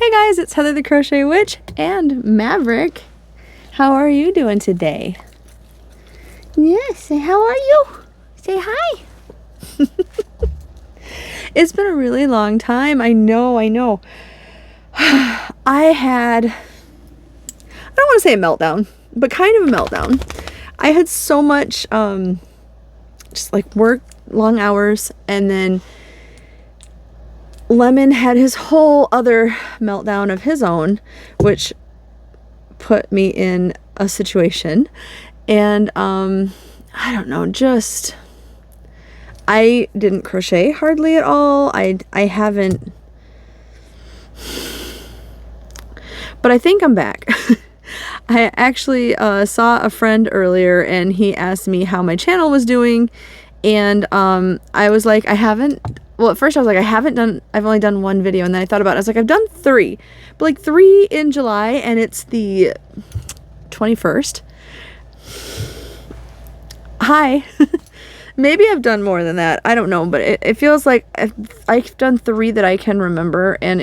Hey guys, it's Heather the Crochet Witch and Maverick. How are you doing today? Yes, say how are you? Say hi. It's been a really long time. I know. I don't want to say a meltdown, but kind of a meltdown. I had so much just like work, long hours, and then Lemon had his whole other meltdown of his own, which put me in a situation. And I don't know, just I didn't crochet hardly at all. I haven't, but I think I'm back. I actually saw a friend earlier and he asked me how my channel was doing, and I was like, well, at first I was like, I've only done one video, and then I thought about it. I was like, I've done 3, but like 3 in July, and it's the 21st. Hi. Maybe I've done more than that. I don't know, but it feels like I've done 3 that I can remember, and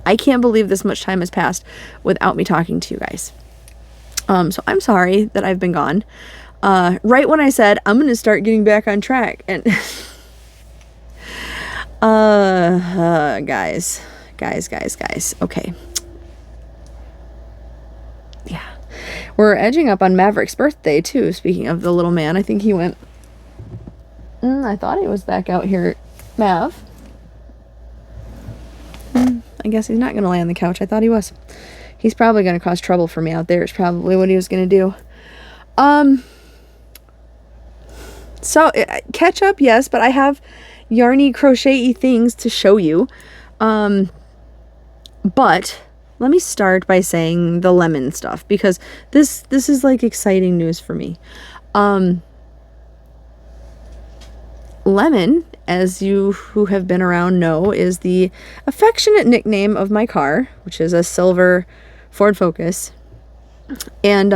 I can't believe this much time has passed without me talking to you guys. So I'm sorry that I've been gone. Right when I said I'm going to start getting back on track, and guys. Okay. Yeah. We're edging up on Maverick's birthday too. Speaking of the little man, I think he went, I thought he was back out here. Mav. I guess he's not going to lay on the couch. I thought he was. He's probably going to cause trouble for me out there. It's probably what he was going to do. So catch up, yes, but I have yarny crochet-y things to show you. But let me start by saying the lemon stuff, because this is like exciting news for me. Lemon, as you who have been around know, is the affectionate nickname of my car, which is a silver Ford Focus. And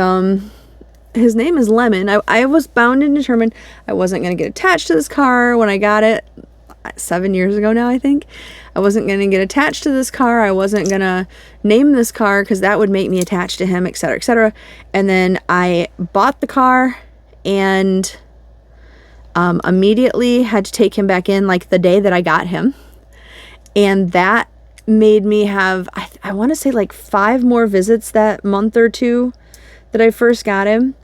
his name is Lemon. I was bound and determined I wasn't going to get attached to this car when I got it 7 years ago now, I think. I wasn't going to get attached to this car. I wasn't going to name this car because that would make me attached to him, etc., etc. And then I bought the car and immediately had to take him back in like the day that I got him. And that made me have, I want to say like 5 more visits that month or 2 that I first got him.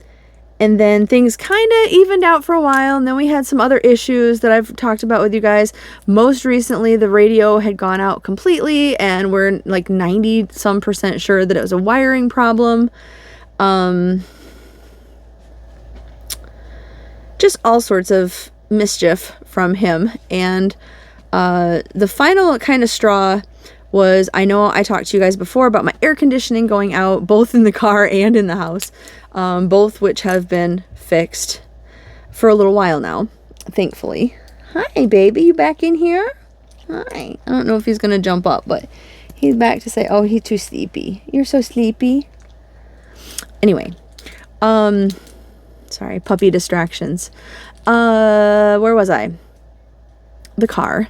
And then things kind of evened out for a while, and then we had some other issues that I've talked about with you guys. Most recently, the radio had gone out completely, and we're like 90% sure that it was a wiring problem. Just all sorts of mischief from him. And the final kind of straw was, I know I talked to you guys before about my air conditioning going out, both in the car and in the house. Both which have been fixed for a little while now, thankfully. Hi, baby, you back in here? Hi. I don't know if he's going to jump up, but he's back to say, oh, he's too sleepy. You're so sleepy. Anyway, sorry, puppy distractions. Where was I? The car.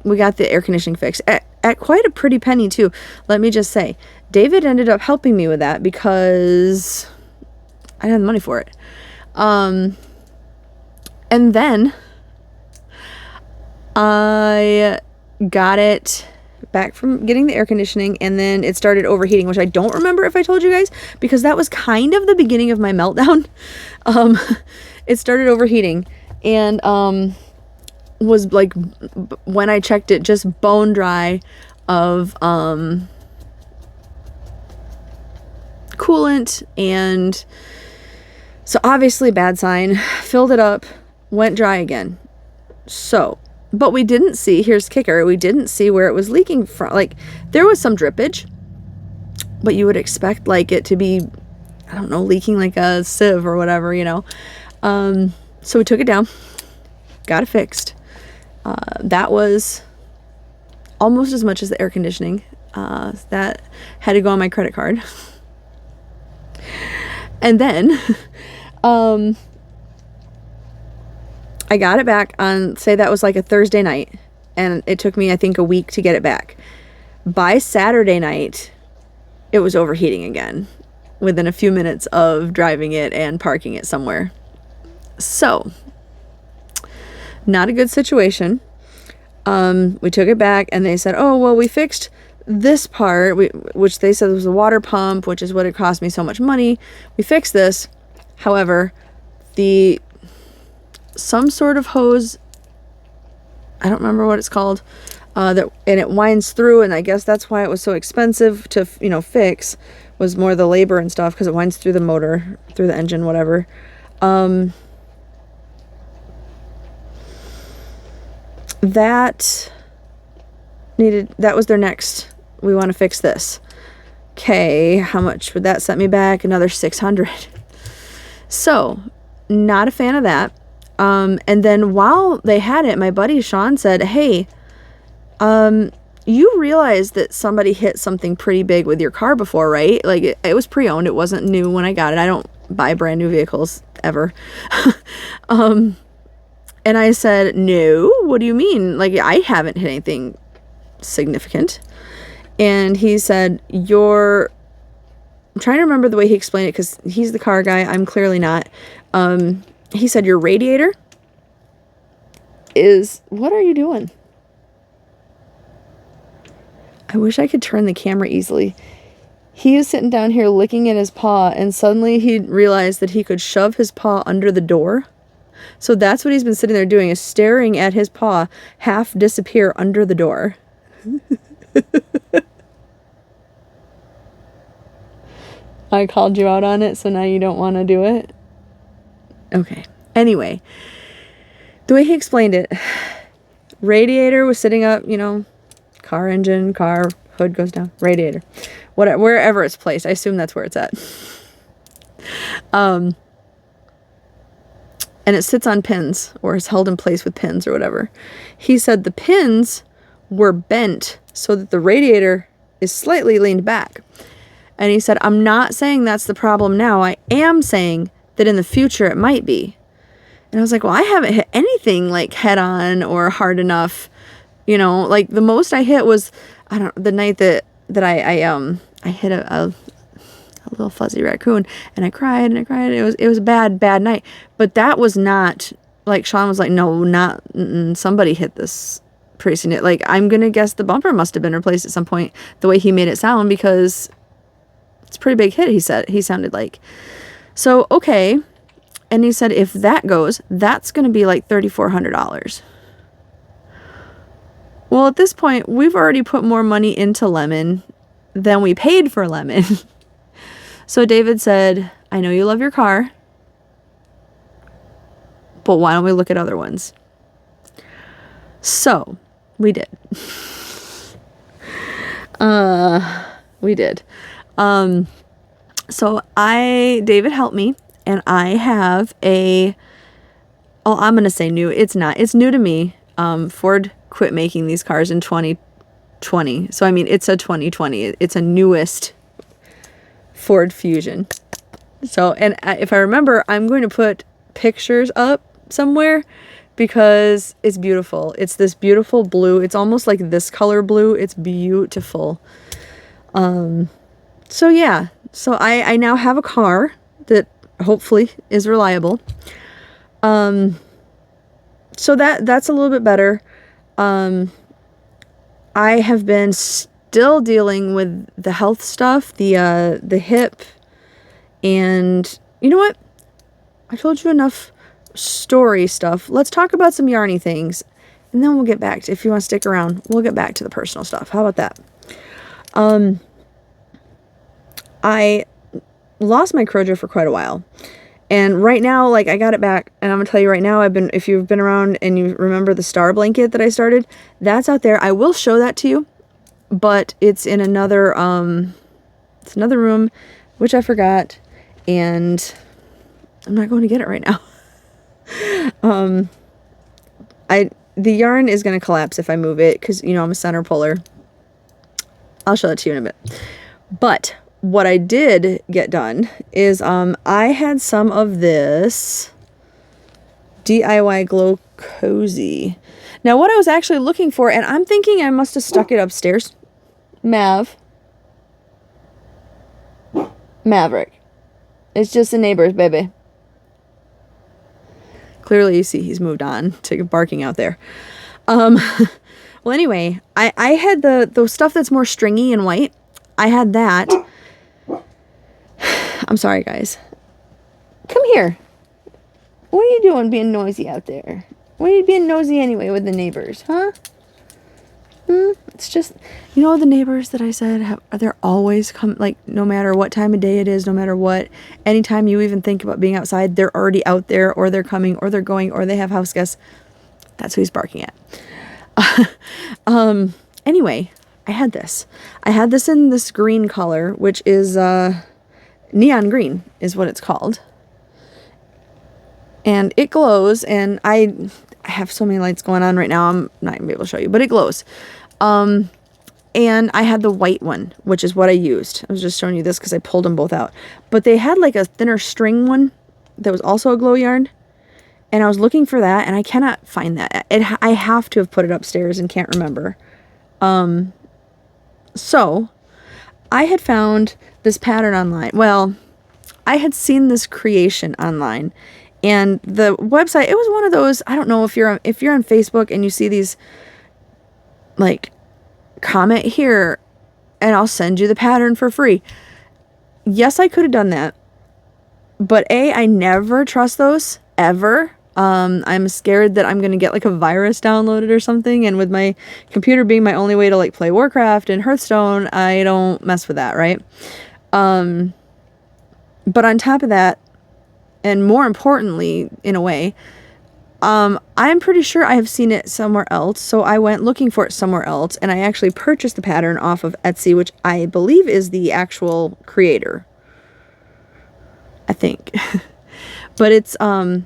We got the air conditioning fixed at quite a pretty penny too. Let me just say, David ended up helping me with that because I didn't have the money for it. And then I got it back from getting the air conditioning, and then it started overheating, which I don't remember if I told you guys, because that was kind of the beginning of my meltdown. It started overheating, and was like, when I checked it, just bone dry of coolant, and so obviously bad sign. Filled it up, went dry again. So, but we didn't see, here's kicker, we didn't see where it was leaking from. Like, there was some drippage, but you would expect like it to be, I don't know, leaking like a sieve or whatever, you know. So we took it down, got it fixed. That was almost as much as the air conditioning. That had to go on my credit card. And then I got it back on, say that was like a Thursday night, and it took me, I think, a week to get it back. By Saturday night, it was overheating again within a few minutes of driving it and parking it somewhere. So, not a good situation. We took it back and they said, oh, well, we fixed this part, which they said was a water pump, which is what it cost me so much money. We fixed this. However, some sort of hose, I don't remember what it's called, and it winds through, and I guess that's why it was so expensive to, fix, was more the labor and stuff, because it winds through the motor, through the engine, whatever. That was their next, we want to fix this. Okay, how much would that set me back? Another $600. So, not a fan of that. And then while they had it, my buddy Sean said, hey, you realize that somebody hit something pretty big with your car before, right? Like, it was pre-owned. It wasn't new when I got it. I don't buy brand new vehicles ever. And I said, no, what do you mean? Like, I haven't hit anything significant. And he said, I'm trying to remember the way he explained it, because he's the car guy. I'm clearly not. He said, your radiator is, what are you doing? I wish I could turn the camera easily. He is sitting down here licking at his paw, and suddenly he realized that he could shove his paw under the door. So that's what he's been sitting there doing, is staring at his paw half disappear under the door. I called you out on it, so now you don't want to do it? Okay. Anyway, the way he explained it, radiator was sitting up, car engine, car, hood goes down, radiator. Wherever it's placed. I assume that's where it's at. And it sits on pins, or is held in place with pins or whatever. He said the pins were bent so that the radiator is slightly leaned back. And he said, I'm not saying that's the problem now. I am saying that in the future it might be. And I was like, well, I haven't hit anything like head on or hard enough. Like the most I hit was, the night that I hit a little fuzzy raccoon, and I cried and I cried. It was a bad night. But that was not, like, Sean was like, no, not, somebody hit this pretty soon. Like, I'm going to guess the bumper must have been replaced at some point, the way he made it sound, because it's a pretty big hit, he sounded like. So, okay. And he said, if that goes, that's going to be like $3,400. Well, at this point, we've already put more money into Lemon than we paid for Lemon. So David said, I know you love your car, but why don't we look at other ones? So we did. We did. So David helped me, and I have I'm going to say new. It's not. It's new to me. Ford quit making these cars in 2020. So, I mean, it's a 2020. It's a newest Ford Fusion. So, and if I remember, I'm going to put pictures up somewhere because it's beautiful. It's this beautiful blue. It's almost like this color blue. It's beautiful. So yeah. So I now have a car that hopefully is reliable. So that's a little bit better. I have been still dealing with the health stuff, the hip, and you know what? I told you enough story stuff. Let's talk about some yarny things, and then we'll get back to, if you want to stick around, we'll get back to the personal stuff. How about that? I lost my Crochet for quite a while. And right now, like, I got it back, and I'm gonna tell you right now, if you've been around and you remember the star blanket that I started, that's out there. I will show that to you, but it's in another room, which I forgot, and I'm not going to get it right now. The yarn is gonna collapse if I move it, because, I'm a center puller. I'll show that to you in a bit. But what I did get done is I had some of this DIY Glow Cozy. Now, what I was actually looking for, and I'm thinking I must have stuck it upstairs. Maverick. It's just the neighbors, baby. Clearly, you see he's moved on to barking out there. Well, anyway, I had the stuff that's more stringy and white. I had that. I'm sorry, guys. Come here. What are you doing being noisy out there? Why are you being nosy anyway with the neighbors, huh? It's just, you know, the neighbors that I said, they're always come, like, no matter what time of day it is, no matter what, anytime you even think about being outside, they're already out there, or they're coming, or they're going, or they have house guests. That's who he's barking at. Anyway, I had this. I had this in this green color, which is, neon green is what it's called. And it glows, and I have so many lights going on right now, I'm not going to be able to show you, but it glows. And I had the white one, which is what I used. I was just showing you this because I pulled them both out. But they had like a thinner string one that was also a glow yarn. And I was looking for that, and I cannot find that. I have to have put it upstairs and can't remember. So I had found this pattern online. Well, I had seen this creation online. And the website, it was one of those, I don't know if you're on Facebook and you see these, like, comment here and I'll send you the pattern for free. Yes, I could have done that. But I never trust those, ever. I'm scared that I'm going to get, like, a virus downloaded or something. And with my computer being my only way to, like, play Warcraft and Hearthstone, I don't mess with that, right? But on top of that, and more importantly, in a way, I'm pretty sure I have seen it somewhere else. So I went looking for it somewhere else, and I actually purchased the pattern off of Etsy, which I believe is the actual creator. I think. But it's, I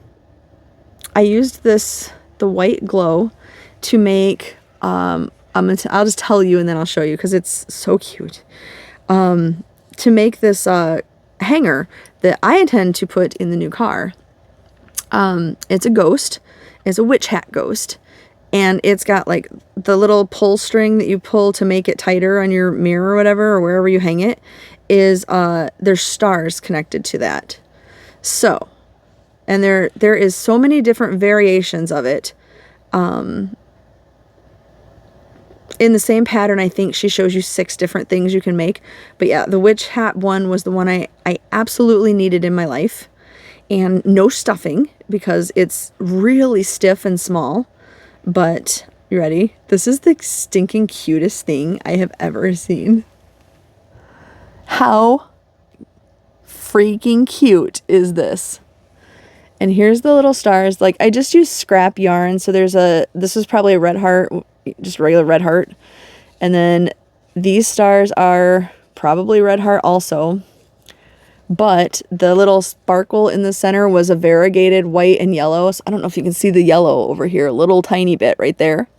used the white glow to make, I'll just tell you and then I'll show you because it's so cute. To make this, hanger that I intend to put in the new car. It's a ghost. It's a witch hat ghost. And it's got like the little pull string that you pull to make it tighter on your mirror or whatever, or wherever you hang it, is, there's stars connected to that. So, and there is so many different variations of it. In the same pattern, I think she shows you 6 different things you can make. But yeah, the witch hat one was the one I absolutely needed in my life. And no stuffing, because it's really stiff and small. But, you ready? This is the stinking cutest thing I have ever seen. How freaking cute is this? And here's the little stars. Like, I just used scrap yarn. So this is probably a red heart, just regular red heart. And then these stars are probably red heart also. But the little sparkle in the center was a variegated white and yellow. So I don't know if you can see the yellow over here, a little tiny bit right there.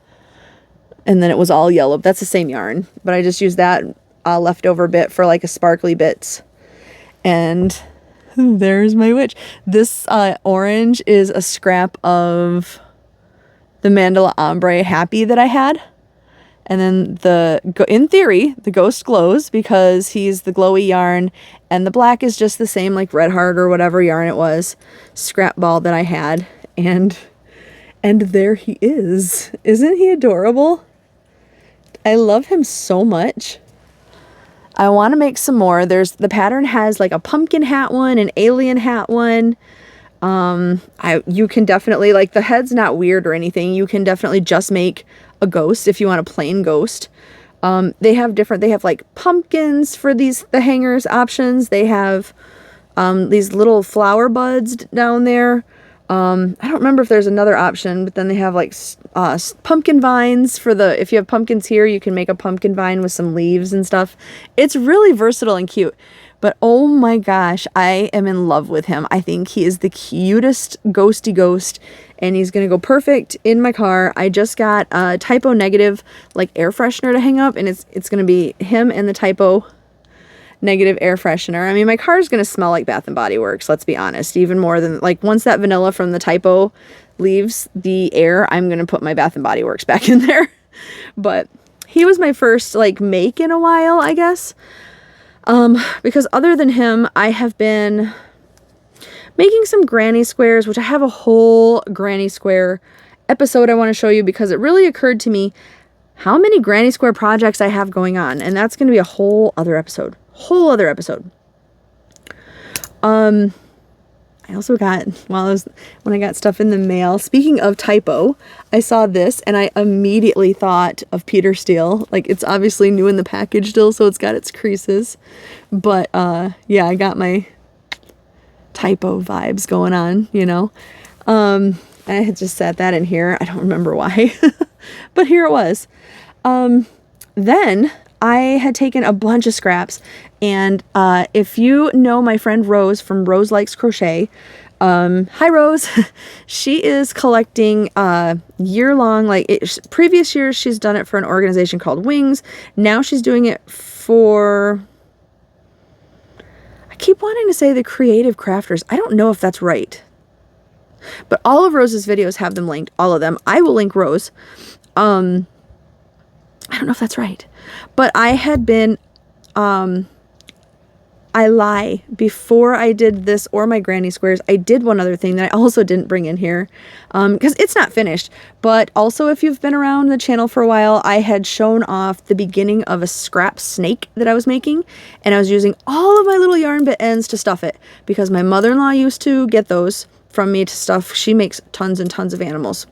And then it was all yellow. That's the same yarn. But I just used that leftover bit for like a sparkly bits. And there's my witch. This orange is a scrap of the Mandala Ombre Happy that I had. And then in theory, the ghost glows because he's the glowy yarn, and the black is just the same, like Red Heart or whatever yarn it was, scrap ball that I had. And there he is. Isn't he adorable? I love him so much. I want to make some more. The pattern has like a pumpkin hat one, an alien hat one. You can definitely, like, the head's not weird or anything. You can definitely just make a ghost if you want a plain ghost. They have like pumpkins for the hangers options. They have, these little flower buds down there. I don't remember if there's another option, but then they have like, pumpkin vines if you have pumpkins here, you can make a pumpkin vine with some leaves and stuff. It's really versatile and cute. But oh my gosh, I am in love with him. I think he is the cutest ghosty ghost, and he's going to go perfect in my car. I just got a Typo Negative, like, air freshener to hang up, and it's going to be him and the Typo negative air freshener. I mean, my car is going to smell like Bath and Body Works, let's be honest, even more than, like, once that vanilla from the Typo leaves the air, I'm going to put my Bath and Body Works back in there. But he was my first, like, make in a while, I guess. Because other than him, I have been making some granny squares, which I have a whole granny square episode I want to show you, because it really occurred to me how many granny square projects I have going on, and that's going to be a whole other episode. I also got, when I got stuff in the mail, speaking of Typo, I saw this and I immediately thought of Peter Steele. Like, it's obviously new in the package still, so it's got its creases. But, yeah, I got my Typo vibes going on, you know. I had just set that in here. I don't remember why, but here it was. Then I had taken a bunch of scraps, and if you know my friend Rose from Rose Likes Crochet, hi Rose, she is collecting year-long, like previous years she's done it for an organization called Wings. Now she's doing it for, I keep wanting to say the Creative Crafters. I don't know if that's right, but all of Rose's videos have them linked, all of them. I will link Rose. I don't know if that's right, but I had been, I lie, before I did this or my granny squares, I did one other thing that I also didn't bring in here, because it's not finished. But also, if you've been around the channel for a while, I had shown off the beginning of a scrap snake that I was making, and I was using all of my little yarn bit ends to stuff it, because my mother-in-law used to get those from me to stuff. She makes tons and tons of animals.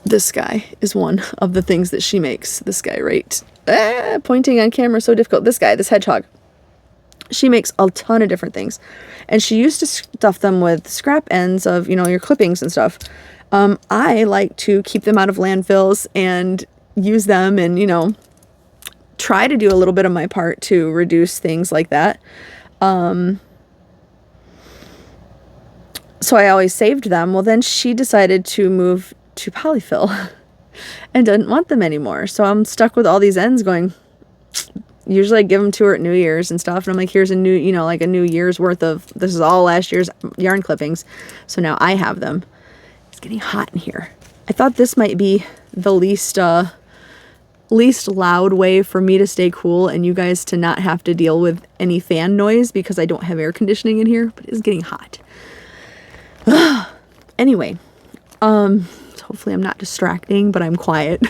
This guy is one of the things that she makes. This guy, right? Pointing on camera so difficult. This guy, this hedgehog. She makes a ton of different things. And she used to stuff them with scrap ends of, you know, your clippings and stuff. I like to keep them out of landfills and use them and, you know, try to do a little bit of my part to reduce things like that. So I always saved them. Well, then she decided to move to polyfill and didn't want them anymore. So I'm stuck with all these ends going. Usually I give them to her at New Year's and stuff. And I'm like, here's a new, you know, like a new year's worth of, this is all last year's yarn clippings. So now I have them. It's getting hot in here. I thought this might be the least loud way for me to stay cool and you guys to not have to deal with any fan noise, because I don't have air conditioning in here, but it's getting hot. Anyway, so hopefully I'm not distracting, but I'm quiet.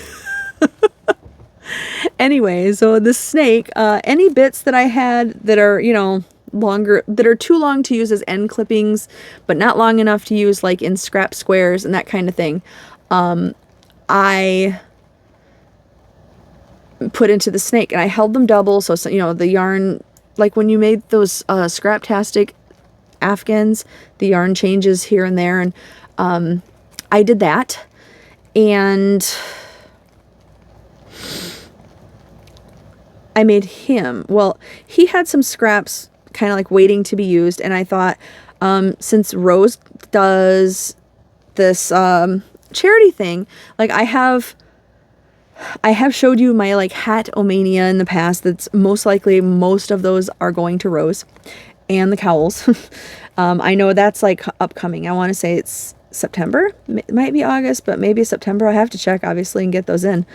Anyway, so the snake, any bits that I had that are, you know, longer, that are too long to use as end clippings, but not long enough to use like in scrap squares and that kind of thing, I put into the snake, and I held them double. So, you know, the yarn, like when you made those Scraptastic Afghans, the yarn changes here and there. And I did that. And I made him, well, he had some scraps kind of like waiting to be used. And I thought, since Rose does this charity thing, like I have showed you my like hat omania in the past. That's most likely, most of those are going to Rose, and the cowls. I know that's like upcoming. I want to say it's September. It might be August, but maybe September. I have to check obviously and get those in.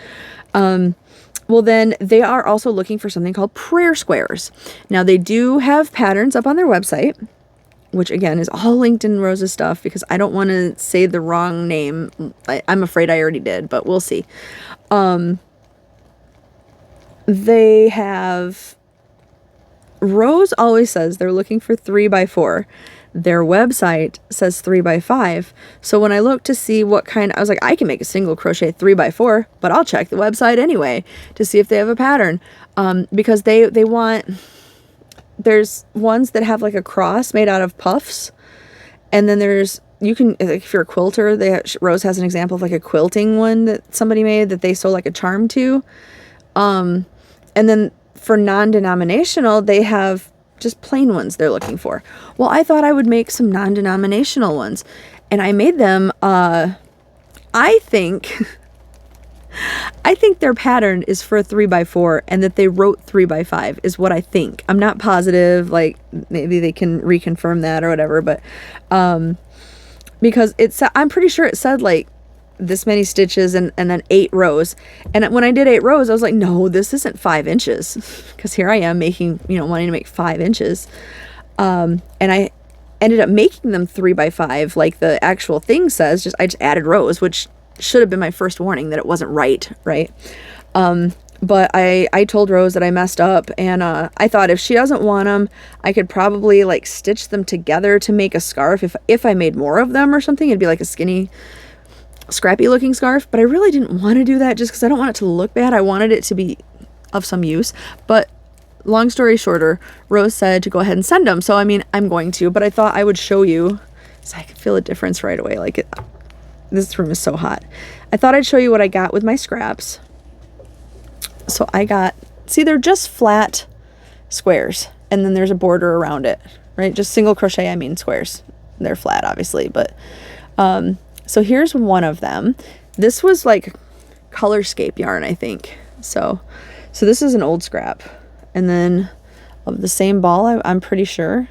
Well, then they are also looking for something called prayer squares. Now they do have patterns up on their website, which again is all linked in Rose's stuff, because I don't want to say the wrong name. I'm afraid I already did, but we'll see. They have, Rose always says they're looking for 3x4. Their website says 3x5. So when I looked to see what kind, I was like, I can make a single crochet 3x4, but I'll check the website anyway to see if they have a pattern. Because they want, there's ones that have like a cross made out of puffs. And then there's, you can, if you're a quilter, Rose has an example of like a quilting one that somebody made that they sew like a charm to. And then for non-denominational, they have just plain ones they're looking for. Well, I thought I would make some non-denominational ones, and I made them, I think I think their pattern is for a 3x4 and that they wrote 3x5 is what I think. I'm not positive, like maybe they can reconfirm that or whatever, but because I'm pretty sure it said like this many stitches and then 8 rows. And when I did 8 rows, I was like, no, this isn't 5 inches. Because here I am making, wanting to make 5 inches. And I ended up making them 3x5 like the actual thing says. I just added rows, which should have been my first warning that it wasn't right. But I told Rose that I messed up, and I thought if she doesn't want them, I could probably like stitch them together to make a scarf. If I made more of them or something, it'd be like a skinny, scrappy looking scarf. But I really didn't want to do that just because I don't want it to look bad. I wanted it to be of some use. But long story shorter, Rose said to go ahead and send them. So I mean, I'm going to, but I thought I would show you so I could feel a difference right away. Like this room is so hot. I thought I'd show you what I got with my scraps. So I got, see, they're just flat squares, and then there's a border around it, right? Just single crochet, I mean squares. They're flat, obviously, but so here's one of them. This was like Colorscape yarn, I think. So this is an old scrap, and then of the same ball, I'm pretty sure.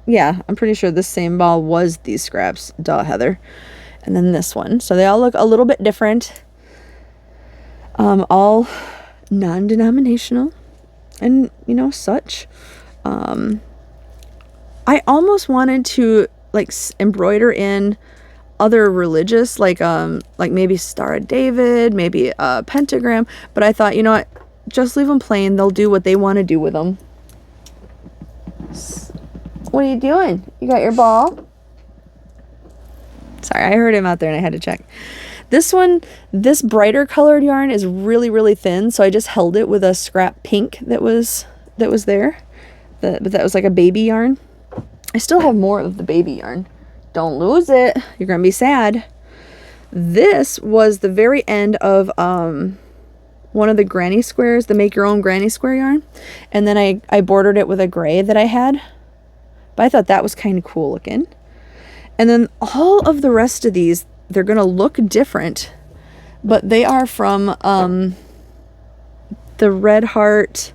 Yeah, I'm pretty sure this same ball was these scraps. Duh, Heather. And then this one. So they all look a little bit different. All non-denominational and such. I almost wanted to like embroider in other religious, like maybe Star of David, maybe a pentagram, but I thought, you know what, just leave them plain. They'll do what they want to do with them. What are you doing? You got your ball? Sorry, I heard him out there and I had to check. This one, this brighter colored yarn is really, really thin, so I just held it with a scrap pink that was there. But that was like a baby yarn. I still have more of the baby yarn. Don't lose it. You're going to be sad. This was the very end of one of the granny squares, the make your own granny square yarn. And then I bordered it with a gray that I had. But I thought that was kind of cool looking. And then all of the rest of these, they're going to look different, but they are from the Red Heart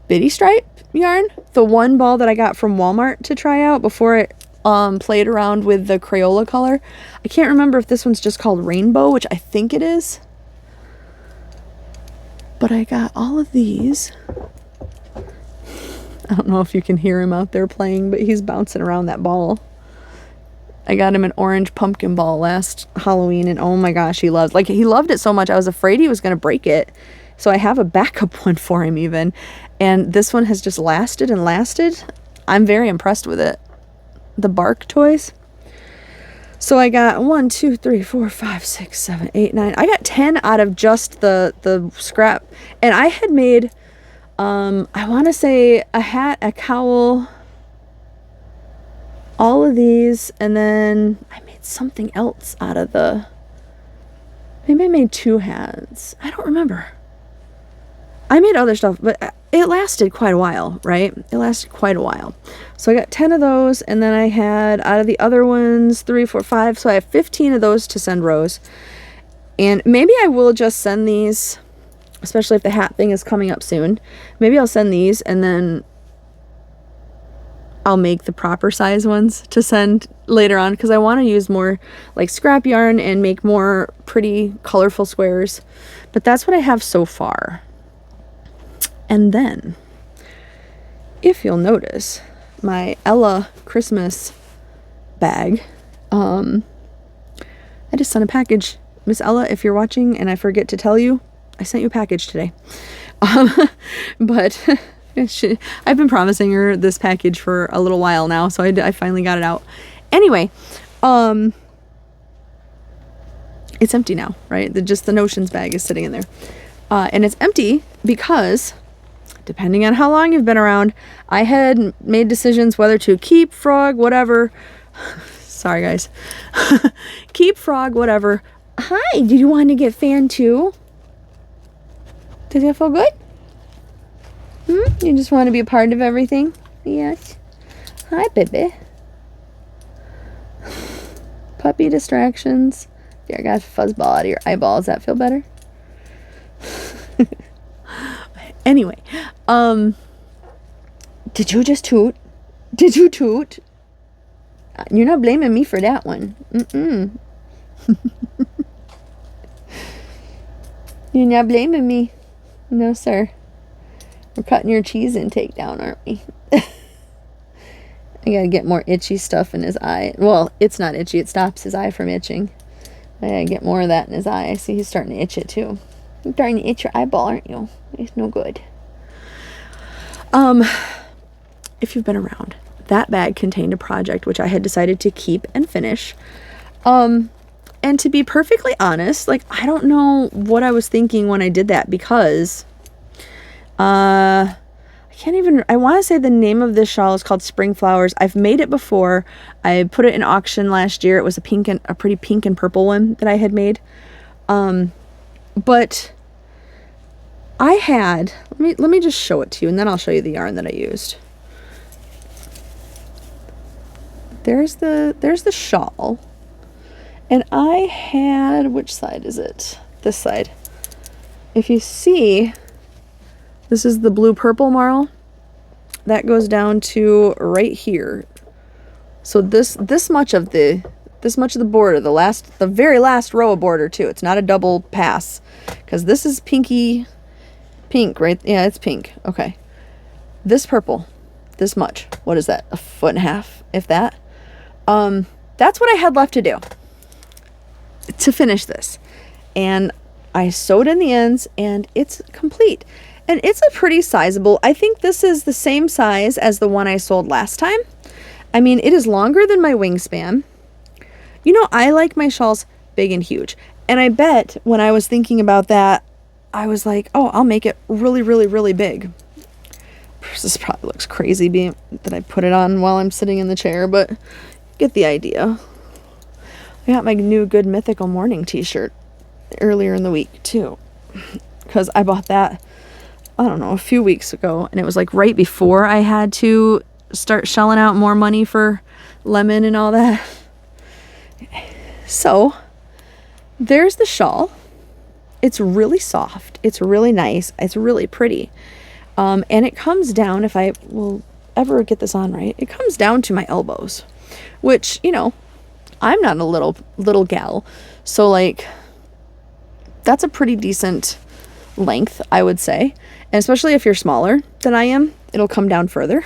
Bitty Stripe yarn. The one ball that I got from Walmart to try out before it played around with the Crayola color. I can't remember if this one's just called Rainbow, which I think it is. But I got all of these. I don't know if you can hear him out there playing, but he's bouncing around that ball. I got him an orange pumpkin ball last Halloween, and oh my gosh, he loved it so much. I was afraid he was going to break it. So I have a backup one for him even. And this one has just lasted and lasted. I'm very impressed with it. The Bark toys. So I got 1, 2, 3, 4, 5, 6, 7, 8, 9. I got 10 out of just the scrap. And I had made, I want to say a hat, a cowl, all of these, and then I made something else out of maybe I made 2 hats. I don't remember. I made other stuff, but it lasted quite a while, right? It lasted quite a while. So I got 10 of those, and then I had out of the other ones 3, 4, 5. So I have 15 of those to send Rose. And maybe I will just send these, especially if the hat thing is coming up soon. Maybe I'll send these, and then I'll make the proper size ones to send later on, because I want to use more like scrap yarn and make more pretty colorful squares. But that's what I have so far. And then, if you'll notice, my Ella Christmas bag, I just sent a package. Miss Ella, if you're watching and I forget to tell you, I sent you a package today. But I've been promising her this package for a little while now, so I finally got it out. Anyway, it's empty now, right? Just the Notions bag is sitting in there. And it's empty because, depending on how long you've been around, I had made decisions whether to keep, frog, whatever. Sorry, guys. Keep, frog, whatever. Hi, did you want to get fan too? Does that feel good? You just want to be a part of everything? Yes. Hi, baby. Puppy distractions. Yeah, I got a fuzzball out of your eyeball. Does that feel better? Anyway, did you just toot? Did you toot? You're not blaming me for that one. You're not blaming me. No, sir. We're cutting your cheese intake down, aren't we? I gotta get more itchy stuff in his eye. Well, it's not itchy. It stops his eye from itching. I gotta get more of that in his eye. I see he's starting to itch it too. You're starting to itch your eyeball, aren't you? It's no good. If you've been around, that bag contained a project which I had decided to keep and finish. And to be perfectly honest, like, I don't know what I was thinking when I did that, because I want to say the name of this shawl is called Spring Flowers. I've made it before. I put it in auction last year. It was a pretty pink and purple one that I had made. But I had, let me just show it to you, and then I'll show you the yarn that I used. There's the shawl. And I had, which side is it? This side. If you see, this is the blue purple marl. That goes down to right here. So this much of the border, the very last row of border too. It's not a double pass, because this is pinky pink, right? Yeah, it's pink. Okay. This purple, this much. What is that? A foot and a half, if that. That's what I had left to do to finish this. And I sewed in the ends, and it's complete. And it's a pretty sizable, I think this is the same size as the one I sold last time. I mean, it is longer than my wingspan. You know, I like my shawls big and huge. And I bet when I was thinking about that, I was like, oh, I'll make it really, really, really big. This probably looks crazy being that I put it on while I'm sitting in the chair, but get the idea. I got my new Good Mythical Morning t-shirt earlier in the week too, because I bought that, I don't know, a few weeks ago, and it was like right before I had to start shelling out more money for lemon and all that. So there's the shawl. It's really soft. It's really nice. It's really pretty. And it comes down, if I will ever get this on right, it comes down to my elbows, which, you know, I'm not a little gal. So like, that's a pretty decent length, I would say. And especially if you're smaller than I am, it'll come down further.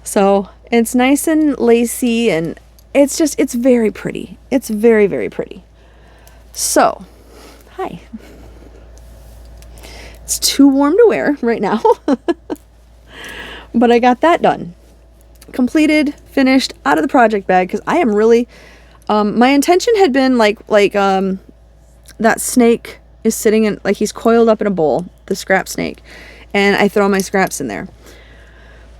So it's nice and lacy, and it's very pretty. It's very, very pretty. So, hi. It's too warm to wear right now. But I got that done. Completed, finished, out of the project bag, because I am really, my intention had been like that snake is sitting in, like, he's coiled up in a bowl, the scrap snake, and I throw my scraps in there.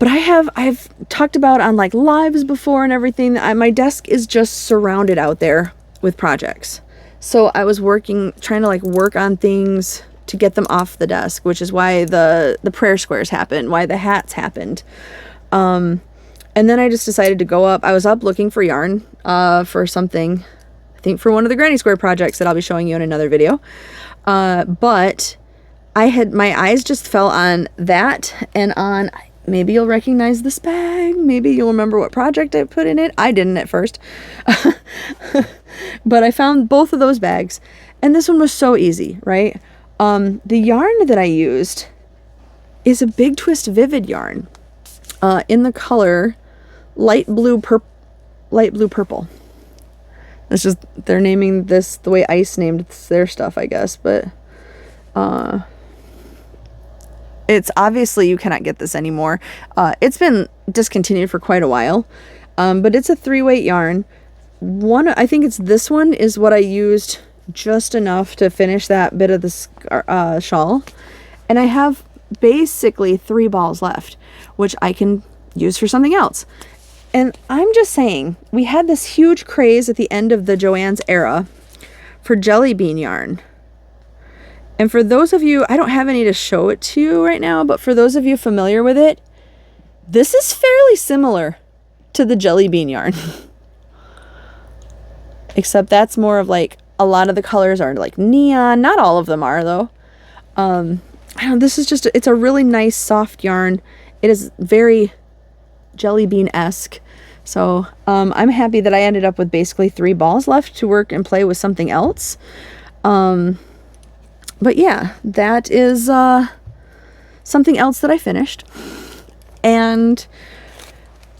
But I've talked about on like lives before and everything, my desk is just surrounded out there with projects. So I was trying to like work on things to get them off the desk, which is why the prayer squares happened, why the hats happened. And then I just decided to go up. I was up looking for yarn for something, I think for one of the granny square projects that I'll be showing you in another video. But my eyes just fell on that, and on, maybe you'll recognize this bag. Maybe you'll remember what project I put in it. I didn't at first. But I found both of those bags, and this one was so easy, right? The yarn that I used is a Big Twist Vivid yarn in the color light blue purple. It's just, they're naming this the way Ice named their stuff, I guess, but it's obviously, you cannot get this anymore. It's been discontinued for quite a while, but it's a 3-weight yarn. I think it's this one is what I used just enough to finish that bit of the shawl, and I have basically 3 balls left, which I can use for something else. And I'm just saying, we had this huge craze at the end of the Joann's era for jelly bean yarn. And for those of you, I don't have any to show it to you right now, but for those of you familiar with it, this is fairly similar to the jelly bean yarn. Except that's more of like, a lot of the colors are like neon. Not all of them are though. I I don't know, this is just, it's a really nice soft yarn. It is very jelly bean-esque. So I'm happy that I ended up with basically 3 balls left to work and play with something else. But yeah, that is something else that I finished. And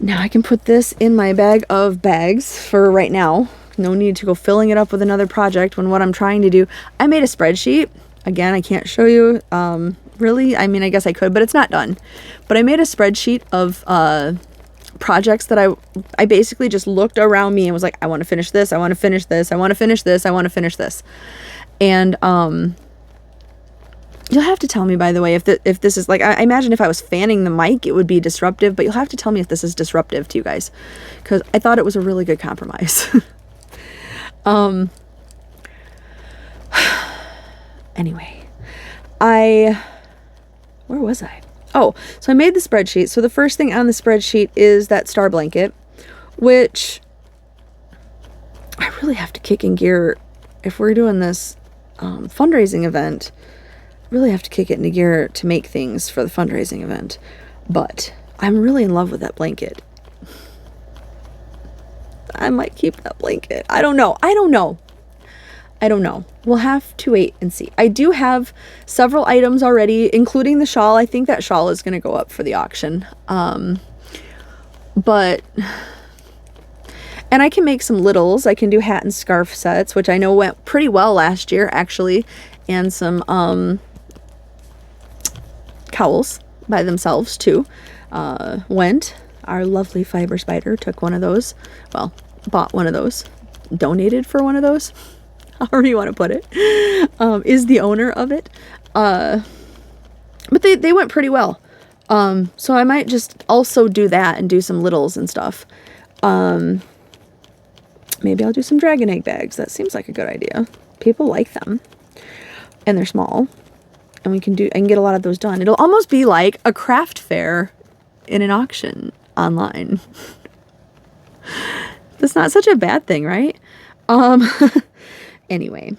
now I can put this in my bag of bags for right now. No need to go filling it up with another project when what I'm trying to do. I made a spreadsheet. Again, I can't show you really. I mean, I guess I could, but it's not done. But I made a spreadsheet of projects that I basically just looked around me and was like, I want to finish this, I want to finish this, I want to finish this, I want to finish this. And you'll have to tell me, by the way, if this is like, I imagine if I was fanning the mic, it would be disruptive, but you'll have to tell me if this is disruptive to you guys, because I thought it was a really good compromise. Anyway, where was I? Oh, so I made the spreadsheet. So the first thing on the spreadsheet is that star blanket, which I really have to kick in gear if we're doing this fundraising event. Really have to kick it into gear to make things for the fundraising event. But I'm really in love with that blanket. I might keep that blanket. I don't know. We'll have to wait and see. I do have several items already, including the shawl. I think that shawl is going to go up for the auction. But, and I can make some littles. I can do hat and scarf sets, which I know went pretty well last year, actually. And some cowls by themselves, too. Went. Our lovely fiber spider took one of those. Well, bought one of those. Donated for one of those. However you want to put it, is the owner of it. But they went pretty well. So I might just also do that and do some littles and stuff. Maybe I'll do some dragon egg bags. That seems like a good idea. People like them. And they're small. And I can get a lot of those done. It'll almost be like a craft fair in an auction online. That's not such a bad thing, right? Anyway,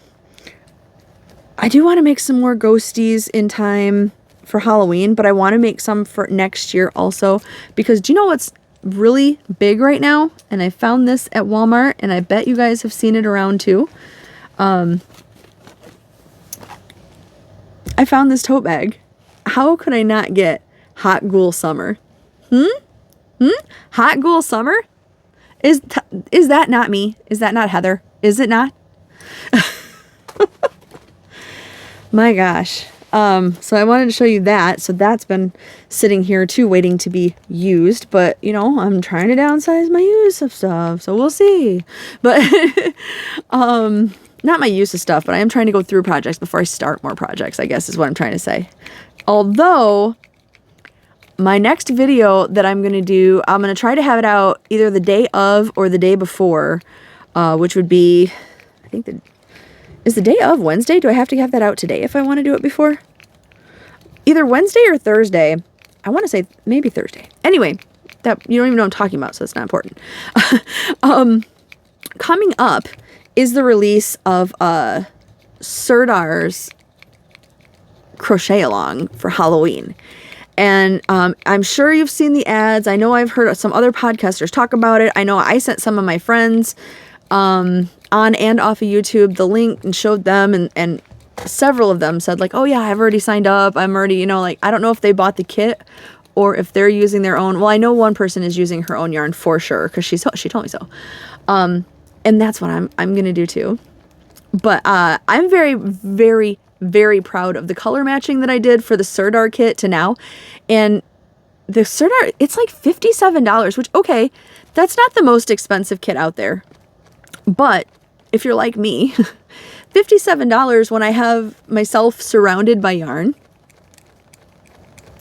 I do want to make some more ghosties in time for Halloween, but I want to make some for next year also, because do you know what's really big right now? And I found this at Walmart, and I bet you guys have seen it around too. I found this tote bag. How could I not get Hot Ghoul Summer? Hot Ghoul Summer? Is that not me? Is that not Heather? Is it not? My gosh. So I wanted to show you that. So that's been sitting here too, waiting to be used. But, you know, I'm trying to downsize my use of stuff. So we'll see. But, not my use of stuff, but I am trying to go through projects before I start more projects, I guess is what I'm trying to say. Although, my next video that I'm going to do, I'm going to try to have it out either the day of or the day before, which would be, I think is the day of Wednesday? Do I have to have that out today if I want to do it before? Either Wednesday or Thursday. I want to say maybe Thursday. Anyway, that you don't even know what I'm talking about, so it's not important. Coming up is the release of Serdar's crochet along for Halloween. And I'm sure you've seen the ads. I know I've heard some other podcasters talk about it. I know I sent some of my friends on and off of YouTube the link and showed them, and several of them said like, oh yeah, I've already signed up. I'm already, you know, like, I don't know if they bought the kit or if they're using their own. Well, I know one person is using her own yarn for sure, because she told me so. And that's what I'm going to do too. But I'm very, very, very proud of the color matching that I did for the Serdar kit to now. And the Serdar, it's like $57, which, okay, that's not the most expensive kit out there. But if you're like me, $57 when I have myself surrounded by yarn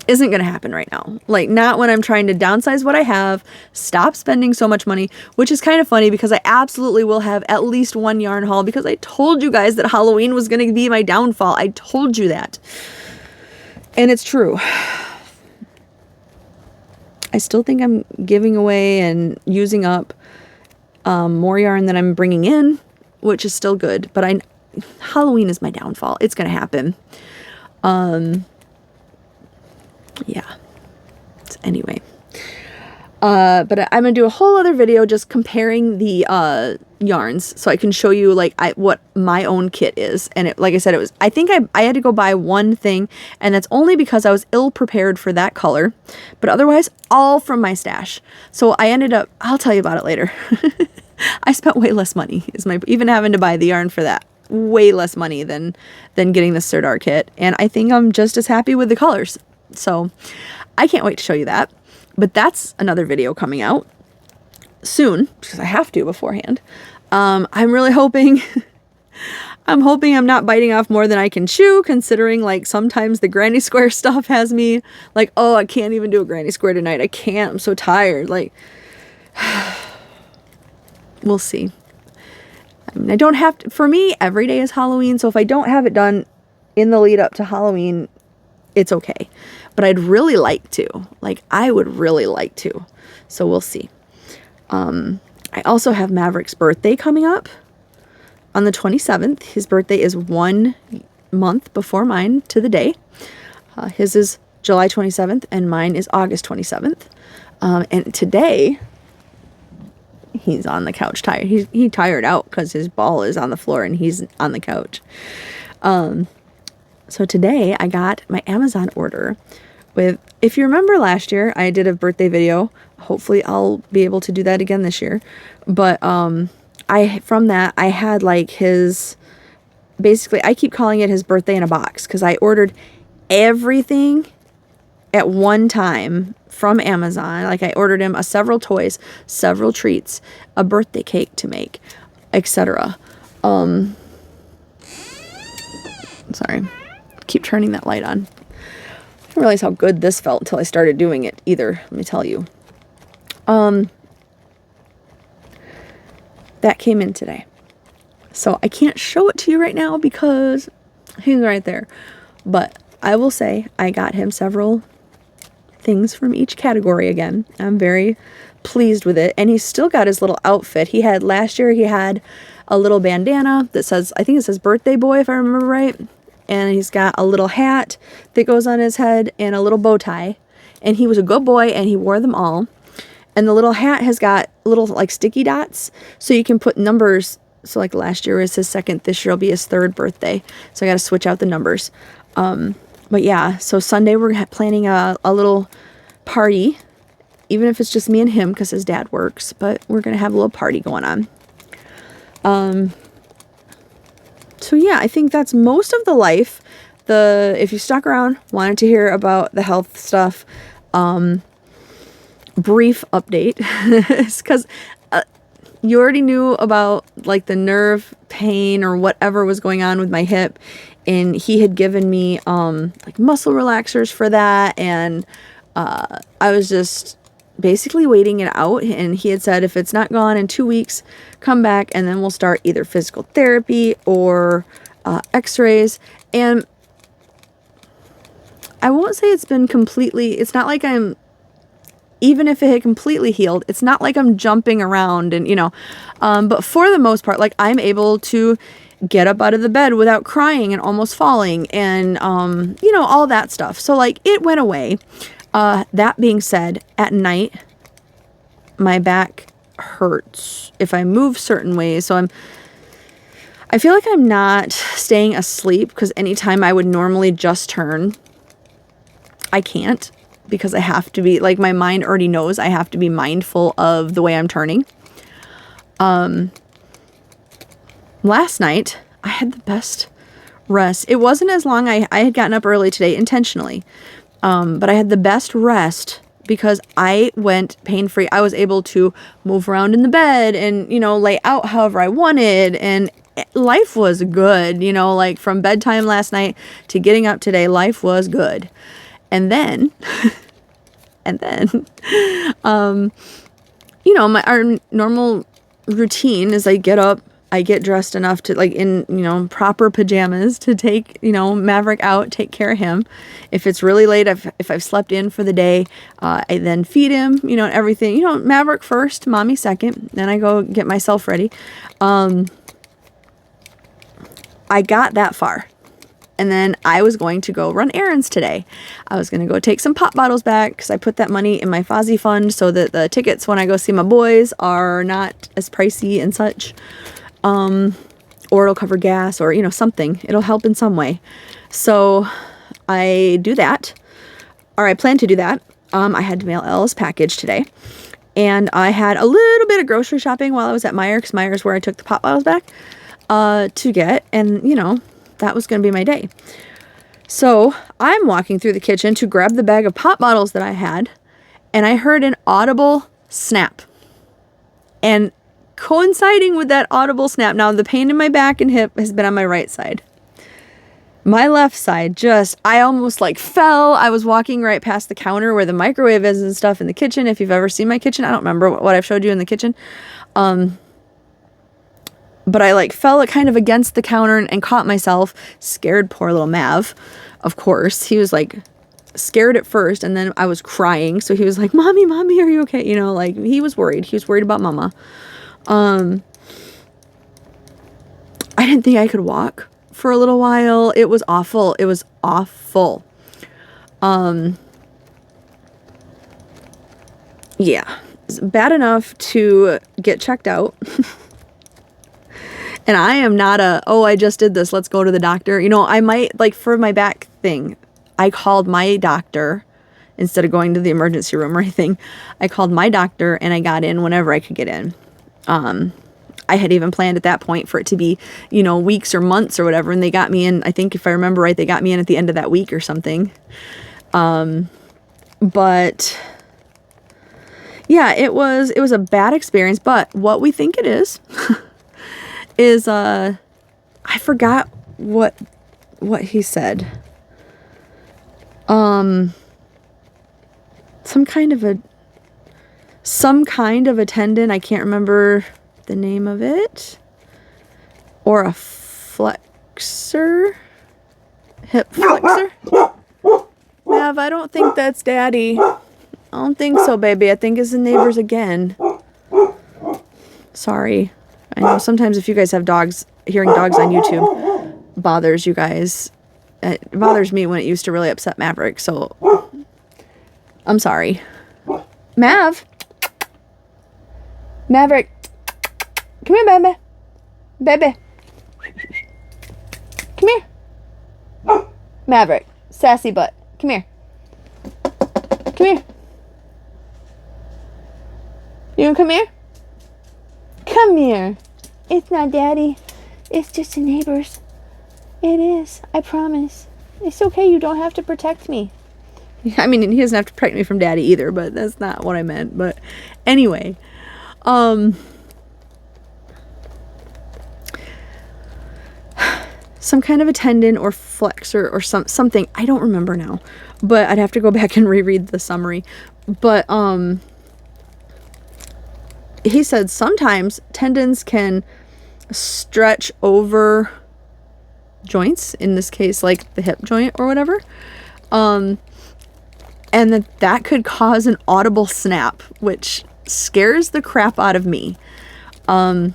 isn't going to happen right now. Like, not when I'm trying to downsize what I have, stop spending so much money, which is kind of funny because I absolutely will have at least one yarn haul, because I told you guys that Halloween was going to be my downfall. I told you that. And it's true. I still think I'm giving away and using up more yarn than I'm bringing in, which is still good. But Halloween is my downfall. It's going to happen. Yeah. Anyway. But I'm going to do a whole other video just comparing the yarns so I can show you like what my own kit is. And like I said, I think I had to go buy one thing, and that's only because I was ill prepared for that color, but otherwise all from my stash. So I ended up, I'll tell you about it later. I spent way less money, even having to buy the yarn for that. Way less money than getting the Sirdar kit. And I think I'm just as happy with the colors. So I can't wait to show you that. But that's another video coming out soon, because I have to beforehand. I'm really hoping, I'm not biting off more than I can chew, considering like sometimes the granny square stuff has me like, oh, I can't even do a granny square tonight. I can't, I'm so tired. Like, we'll see. I mean, I don't have to, for me, every day is Halloween. So if I don't have it done in the lead up to Halloween, it's okay. But I'd really like to. Like, I would really like to. So we'll see. I also have Maverick's birthday coming up on the 27th. His birthday is 1 month before mine to the day. His is July 27th and mine is August 27th. And today, he's on the couch tired. He tired out because his ball is on the floor and he's on the couch. So today I got my Amazon order with, if you remember last year, I did a birthday video. Hopefully I'll be able to do that again this year. But from that, I had like his, basically, I keep calling it his birthday in a box because I ordered everything at one time from Amazon. Like I ordered him several toys, several treats, a birthday cake to make, etc. Sorry. Keep turning that light on. I didn't realize how good this felt until I started doing it either, let me tell you. That came in today. So I can't show it to you right now because he's right there. But I will say I got him several things from each category again. I'm very pleased with it. And he's still got his little outfit. He had, last year he had a little bandana that says, I think it says birthday boy if I remember right. And he's got a little hat that goes on his head and a little bow tie. And he was a good boy and he wore them all. And the little hat has got little like sticky dots so you can put numbers. So like last year was his second, this year will be his third birthday. So I got to switch out the numbers. But yeah, so Sunday we're planning a little party, even if it's just me and him because his dad works. But we're going to have a little party going on. So yeah, I think that's most of the life. If you stuck around, wanted to hear about the health stuff, brief update, because you already knew about like the nerve pain or whatever was going on with my hip, and he had given me like muscle relaxers for that, and I was just basically waiting it out, and he had said if it's not gone in 2 weeks, come back and then we'll start either physical therapy or x-rays. And I won't say it's been completely, it's not like I'm, even if it had completely healed, it's not like I'm jumping around and, but for the most part, like I'm able to get up out of the bed without crying and almost falling and, all that stuff. So like it went away. That being said, at night, my back hurts if I move certain ways. So I feel like I'm not staying asleep because anytime I would normally just turn, I can't because I have to be, like my mind already knows I have to be mindful of the way I'm turning. Last night, I had the best rest. It wasn't as long. I had gotten up early today intentionally. But I had the best rest because I went pain-free. I was able to move around in the bed and, lay out however I wanted. And life was good, like from bedtime last night to getting up today, life was good. And then, our normal routine is I get up, I get dressed enough to like in, proper pajamas to take, Maverick out, take care of him. If it's really late, if I've slept in for the day, I then feed him, and everything, Maverick first, mommy second, then I go get myself ready. I got that far. And then I was going to go run errands today. I was going to go take some pop bottles back because I put that money in my Fozzie fund so that the tickets when I go see my boys are not as pricey and such. Or it'll cover gas or, you know, something. It'll help in some way. So I do that, or I plan to do that. I had to mail Ella's package today. And I had a little bit of grocery shopping while I was at Meijer, because Meijer's where I took the pop bottles back to get. And, you know, that was going to be my day. So I'm walking through the kitchen to grab the bag of pop bottles that I had. And I heard an audible snap. And coinciding with that audible snap, now the pain in my back and hip has been on my right side. My left side I almost like fell. I was walking right past the counter where the microwave is and stuff in the kitchen. If you've ever seen my kitchen, I don't remember what I've showed you in the kitchen. But I like fell kind of against the counter and caught myself. Scared poor little Mav, of course. He was like scared at first, and then I was crying. So he was like, Mommy, are you okay? You know, like he was worried. He was worried about Mama. I didn't think I could walk for a little while. It was awful. It was awful. Yeah, it's bad enough to get checked out. And I am not I just did this, let's go to the doctor. You know, I might, like for my back thing, I called my doctor instead of going to the emergency room or anything. I called my doctor and I got in whenever I could get in. I had even planned at that point for it to be, you know, weeks or months or whatever. And they got me in, I think if I remember right, they got me in at the end of that week or something. But yeah, it was a bad experience. But what we think it is, is, I forgot what he said. Some kind of a tendon. I can't remember the name of it, or a flexor, hip flexor. Mav, I don't think that's Daddy. I don't think so, baby. I think it's the neighbors again. Sorry. I know sometimes if you guys have dogs, hearing dogs on YouTube bothers you guys. It bothers me when it used to really upset Maverick, so I'm sorry. Maverick, come here, baby. Baby. Come here. Maverick, sassy butt. Come here. Come here. You wanna come here? Come here. It's not Daddy. It's just the neighbors. It is. I promise. It's okay. You don't have to protect me. I mean, he doesn't have to protect me from Daddy either, but that's not what I meant. But anyway, some kind of a tendon or flexor or something. I don't remember now, but I'd have to go back and reread the summary. But he said sometimes tendons can stretch over joints, in this case like the hip joint or whatever, and that could cause an audible snap, which scares the crap out of me. I'm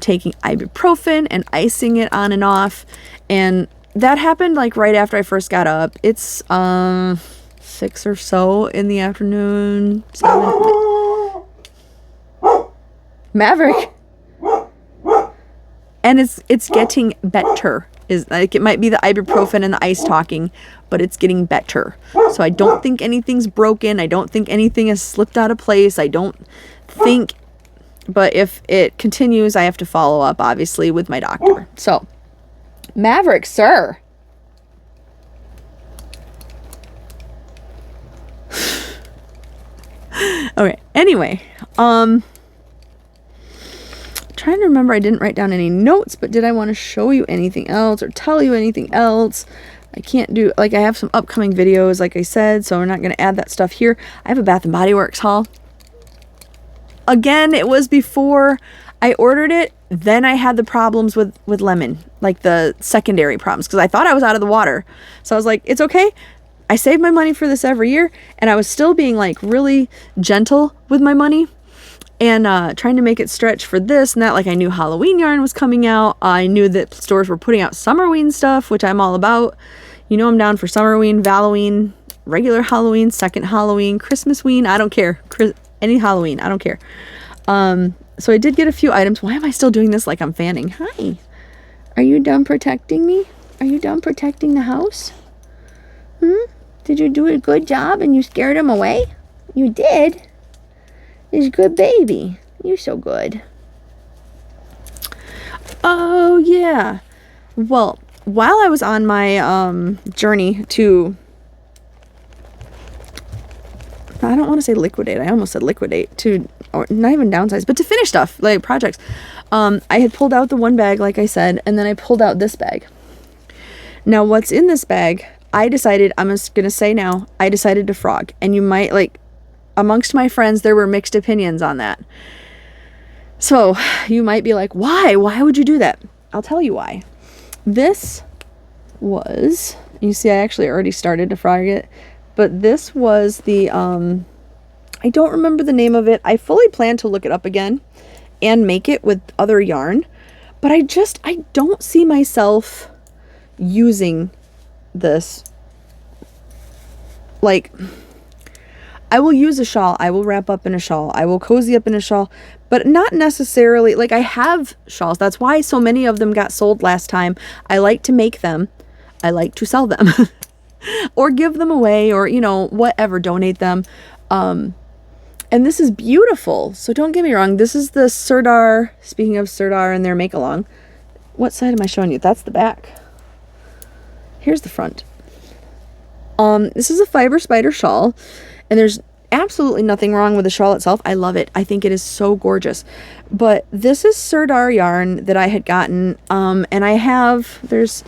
taking ibuprofen and icing it on and off, and that happened like right after I first got up. It's 6 or so in the afternoon. 7. Maverick. And it's getting better. Is like, it might be the ibuprofen and the ice talking, but it's getting better. So I don't think anything's broken. I don't think anything has slipped out of place. I don't think, but if it continues, I have to follow up, obviously, with my doctor. So, Maverick, sir. Okay, anyway, trying to remember, I didn't write down any notes, but did I want to show you anything else or tell you anything else? I can't do, like, I have some upcoming videos, like I said, so we're not going to add that stuff here. I have a Bath & Body Works haul. Again, it was before I ordered it, then I had the problems with lemon, like the secondary problems, because I thought I was out of the water. So I was like, it's okay. I save my money for this every year, and I was still being, like, really gentle with my money. and trying to make it stretch for this and that. Like I knew Halloween yarn was coming out. I knew that stores were putting out Summerween stuff, which I'm all about. You know, I'm down for Summerween, Valloween, regular Halloween, second Halloween, Christmasween. I don't care. Any Halloween, I don't care. So I did get a few items. Why am I still doing this like I'm fanning? Hi. Are you done protecting me? Are you done protecting the house? Did you do a good job and you scared him away? You did. He's a good baby. You're so good. Oh, yeah. Well, while I was on my journey to... I don't want to say liquidate. I almost said liquidate. Or not even downsize, but to finish stuff, like projects. I had pulled out the one bag, like I said, and then I pulled out this bag. Now, what's in this bag, I decided, I'm just going to say now, I decided to frog. And you might, like, amongst my friends, there were mixed opinions on that. So, you might be like, why? Why would you do that? I'll tell you why. This was, you see, I actually already started to frog it. But this was the, I don't remember the name of it. I fully plan to look it up again and make it with other yarn. But I don't see myself using this. Like, I will use a shawl. I will wrap up in a shawl. I will cozy up in a shawl. But not necessarily, like I have shawls. That's why so many of them got sold last time. I like to make them. I like to sell them. Or give them away, or, you know, whatever, donate them. And this is beautiful. So don't get me wrong. This is the Sirdar, speaking of Sirdar and their make-along. What side am I showing you? That's the back. Here's the front. This is a fiber spider shawl, and there's absolutely nothing wrong with the shawl itself. I love it. I think it is so gorgeous. But this is Sirdar yarn that I had gotten, and I have, there's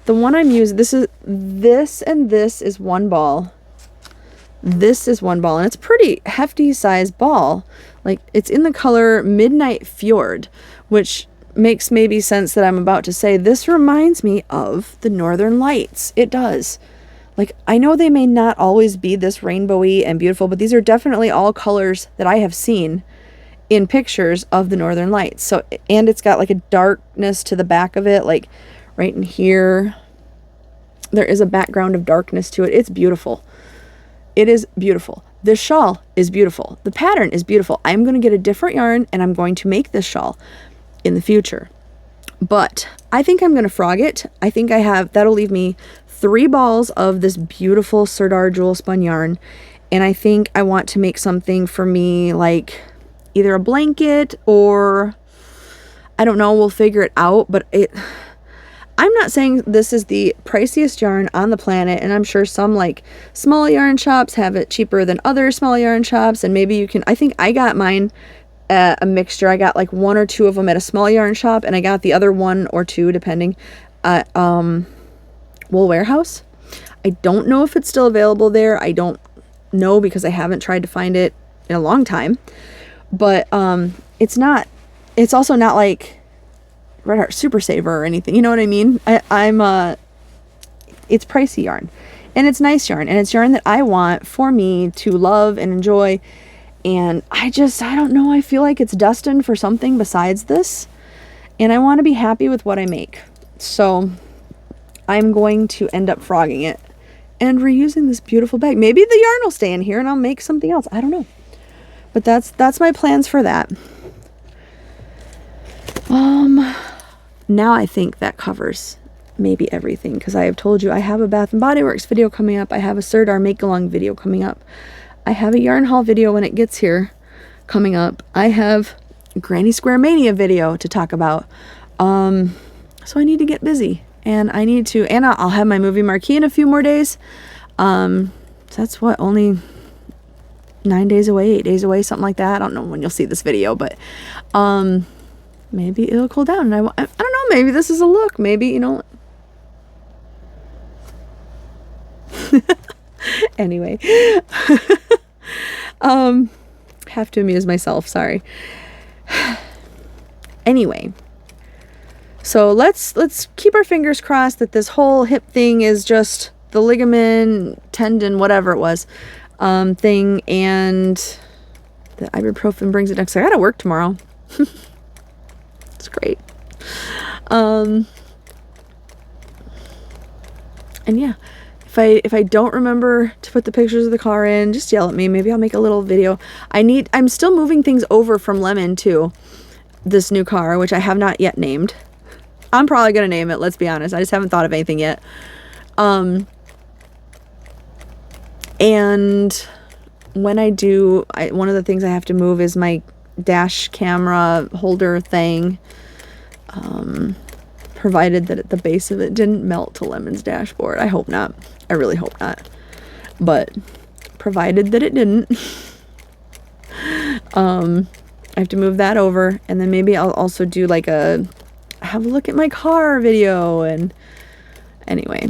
the one I'm using, this and this is one ball. This is one ball, and it's a pretty hefty size ball. Like, it's in the color Midnight Fjord, which makes maybe sense that I'm about to say this reminds me of the Northern Lights. It does. Like, I know they may not always be this rainbowy and beautiful, but these are definitely all colors that I have seen in pictures of the Northern Lights. So, and it's got like a darkness to the back of it, like right in here. There is a background of darkness to it. It's beautiful. It is beautiful. This shawl is beautiful. The pattern is beautiful. I'm going to get a different yarn and I'm going to make this shawl in the future. But I think I'm going to frog it. I think that'll leave me 3 balls of this beautiful Sirdar jewel spun yarn. And I think I want to make something for me, like either a blanket or I don't know, we'll figure it out. But I'm not saying this is the priciest yarn on the planet, and I'm sure some like small yarn shops have it cheaper than other small yarn shops, and maybe you can, I think I got mine at a mixture. I got like 1 or 2 of them at a small yarn shop, and I got the other 1 or 2 depending at Wool Warehouse. I don't know if it's still available there. I don't know because I haven't tried to find it in a long time. But it's also not like Red Heart Super Saver or anything, you know what I mean? It's pricey yarn, and it's nice yarn, and it's yarn that I want for me to love and enjoy, and I don't know, I feel like it's destined for something besides this, and I want to be happy with what I make, so I'm going to end up frogging it and reusing this beautiful bag. Maybe the yarn will stay in here and I'll make something else, I don't know, but that's my plans for that. Now I think that covers maybe everything, because I have told you I have a Bath & Body Works video coming up. I have a Sirdar make-along video coming up. I have a yarn haul video when it gets here coming up. I have a Granny Square Mania video to talk about. So I need to get busy, and I'll have my movie marquee in a few more days. So that's what, only 9 days away, 8 days away, something like that. I don't know when you'll see this video, but maybe it'll cool down, and I don't know, maybe this is a look, maybe, you know. Anyway, have to amuse myself, sorry. Anyway, so let's keep our fingers crossed that this whole hip thing is just the ligament, tendon, whatever it was, thing, and the ibuprofen brings it down, 'cause I gotta work tomorrow. It's great. And yeah, if I don't remember to put the pictures of the car in, just yell at me. Maybe I'll make a little video. I'm still moving things over from Lemon to this new car, which I have not yet named. I'm probably gonna name it, let's be honest. I just haven't thought of anything yet. And when I do, one of the things I have to move is my dash camera holder thing. Provided that at the base of it didn't melt to Lemon's dashboard. I hope not. I really hope not. But provided that it didn't, I have to move that over, and then maybe I'll also do like have a look at my car video, and anyway,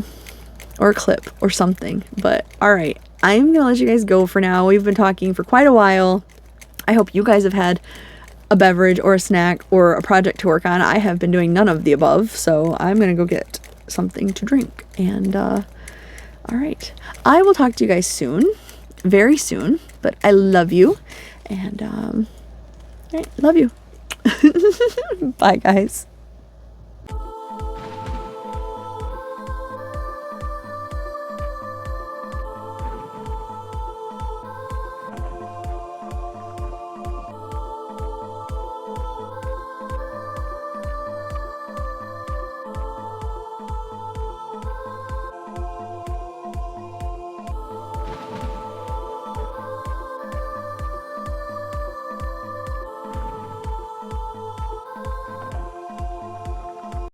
or a clip or something. But all right, I'm gonna let you guys go for now. We've been talking for quite a while. I hope you guys have had a beverage or a snack or a project to work on. I have been doing none of the above, so I'm gonna go get something to drink. And all right, I will talk to you guys soon, very soon. But I love you, and all right, love you. Bye, guys.